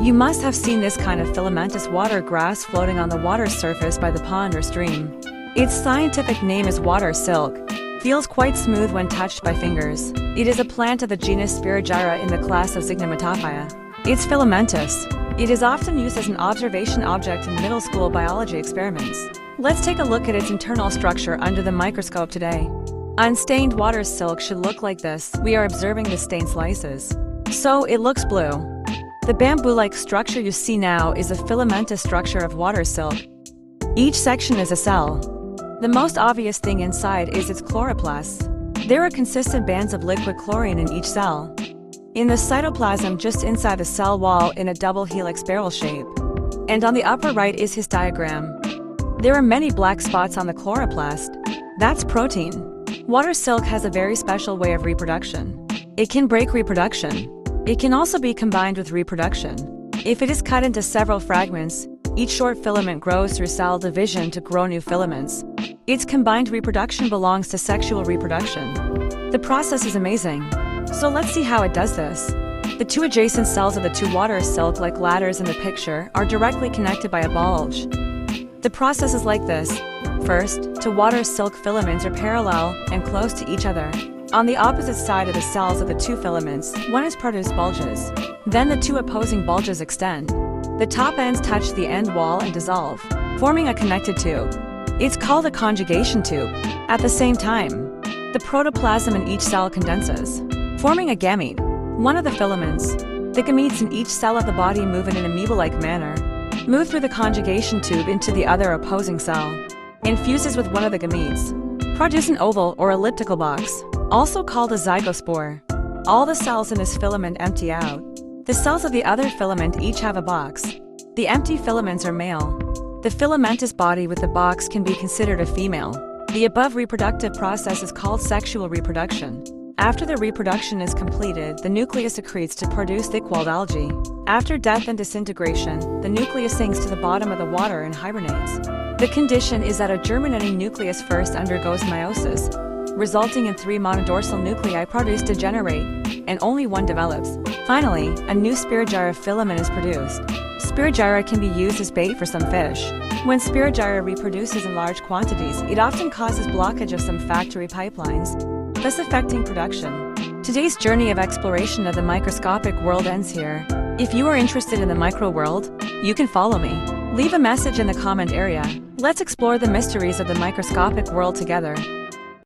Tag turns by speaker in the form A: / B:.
A: You must have seen this kind of filamentous water grass floating on the water surface by the pond or stream. Its scientific name is water silk. Feels quite smooth when touched by fingers. It is a plant of the genus Spirogyra in the class of Zygomatophaya. It's filamentous. It is often used as an observation object in middle school biology experiments. Let's take a look at its internal structure under the microscope today. Unstained water silk should look like this. We are observing the stained slices. So it looks blue. The bamboo-like structure you see now is a filamentous structure of water silk. Each section is a cell. The most obvious thing inside is its chloroplasts. There are consistent bands of liquid chlorine in each cell. In the cytoplasm just inside the cell wall in a double helix barrel shape. And on the upper right is his diagram. There are many black spots on the chloroplast. That's protein. Water silk has a very special way of reproduction. It can break reproduction. It can also be combined with reproduction. If it is cut into several fragments, each short filament grows through cell division to grow new filaments. Its combined reproduction belongs to sexual reproduction. The process is amazing. So let's see how it does this. The two adjacent cells of the two water silk-like ladders in the picture are directly connected by a bulge. The process is like this. First, two water silk filaments are parallel and close to each other. On the opposite side of the cells of the two filaments, one is produced bulges. Then the two opposing bulges extend. The top ends touch the end wall and dissolve, forming a connected tube. It's called a conjugation tube. At the same time, the protoplasm in each cell condenses, forming a gamete, one of the filaments. The gametes in each cell of the body move in an amoeba-like manner, move through the conjugation tube into the other opposing cell, and fuses with one of the gametes, produce an oval or elliptical box, also called a zygospore. All the cells in this filament empty out. The cells of the other filament each have a box. The empty filaments are male. The filamentous body with the box can be considered a female. The above reproductive process is called sexual reproduction. After the reproduction is completed, the nucleus accretes to produce thick-walled algae. After death and disintegration, the nucleus sinks to the bottom of the water and hibernates. The condition is that a germinating nucleus first undergoes meiosis, resulting in 3 monodorsal nuclei produced to generate, and only one develops. Finally, a new Spirogyra filament is produced. Spirogyra can be used as bait for some fish. When Spirogyra reproduces in large quantities, it often causes blockage of some factory pipelines, thus affecting production. Today's journey of exploration of the microscopic world ends here. If you are interested in the micro world, you can follow me. Leave a message in the comment area. Let's explore the mysteries of the microscopic world together.